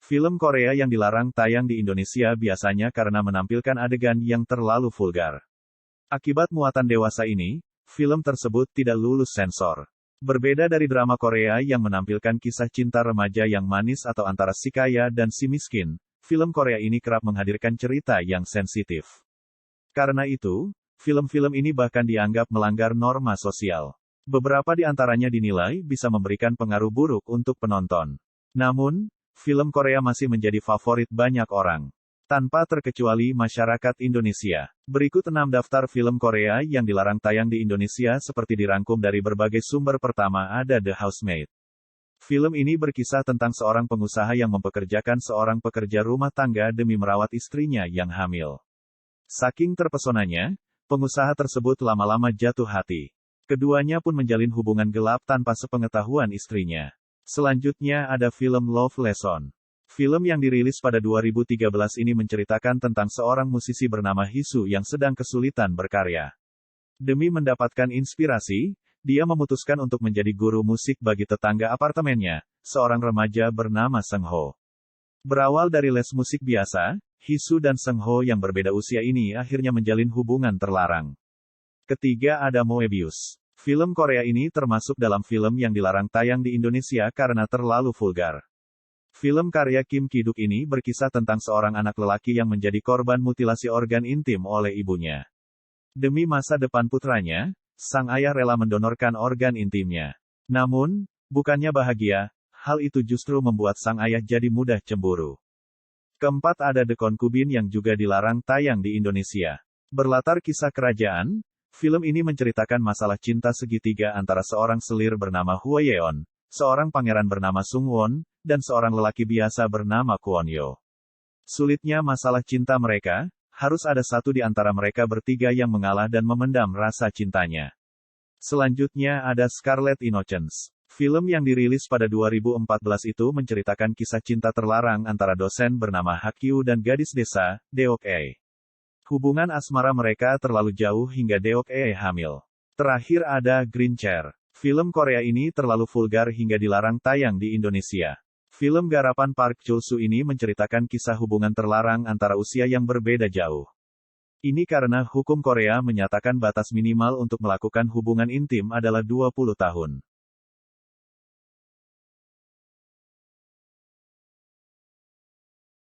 Film Korea yang dilarang tayang di Indonesia biasanya karena menampilkan adegan yang terlalu vulgar. Akibat muatan dewasa ini, film tersebut tidak lulus sensor. Berbeda dari drama Korea yang menampilkan kisah cinta remaja yang manis atau antara si kaya dan si miskin, film Korea ini kerap menghadirkan cerita yang sensitif. Karena itu, film-film ini bahkan dianggap melanggar norma sosial. Beberapa di antaranya dinilai bisa memberikan pengaruh buruk untuk penonton. Namun, film Korea masih menjadi favorit banyak orang. Tanpa terkecuali masyarakat Indonesia. Berikut 6 daftar film Korea yang dilarang tayang di Indonesia seperti dirangkum dari berbagai sumber. Pertama ada The Housemaid. Film ini berkisah tentang seorang pengusaha yang mempekerjakan seorang pekerja rumah tangga demi merawat istrinya yang hamil. Saking terpesonanya, pengusaha tersebut lama-lama jatuh hati. Keduanya pun menjalin hubungan gelap tanpa sepengetahuan istrinya. Selanjutnya ada film Love Lesson. Film yang dirilis pada 2013 ini menceritakan tentang seorang musisi bernama Hisu yang sedang kesulitan berkarya. Demi mendapatkan inspirasi, dia memutuskan untuk menjadi guru musik bagi tetangga apartemennya, seorang remaja bernama Seng Ho. Berawal dari les musik biasa, Hisu dan Seng Ho yang berbeda usia ini akhirnya menjalin hubungan terlarang. Ketiga ada Moebius. Film Korea ini termasuk dalam film yang dilarang tayang di Indonesia karena terlalu vulgar. Film karya Kim Ki-duk ini berkisah tentang seorang anak lelaki yang menjadi korban mutilasi organ intim oleh ibunya. Demi masa depan putranya, sang ayah rela mendonorkan organ intimnya. Namun, bukannya bahagia, hal itu justru membuat sang ayah jadi mudah cemburu. Keempat ada The Concubine yang juga dilarang tayang di Indonesia. Berlatar kisah kerajaan, film ini menceritakan masalah cinta segitiga antara seorang selir bernama Hwa Yeon, seorang pangeran bernama Sung Won, dan seorang lelaki biasa bernama Kwon Yo. Sulitnya masalah cinta mereka, harus ada satu di antara mereka bertiga yang mengalah dan memendam rasa cintanya. Selanjutnya ada Scarlet Innocence. Film yang dirilis pada 2014 itu menceritakan kisah cinta terlarang antara dosen bernama Hakyu dan gadis desa, Deok-ae. Hubungan asmara mereka terlalu jauh hingga Deok-ae hamil. Terakhir ada Green Chair. Film Korea ini terlalu vulgar hingga dilarang tayang di Indonesia. Film garapan Park Jo-soo ini menceritakan kisah hubungan terlarang antara usia yang berbeda jauh. Ini karena hukum Korea menyatakan batas minimal untuk melakukan hubungan intim adalah 20 tahun.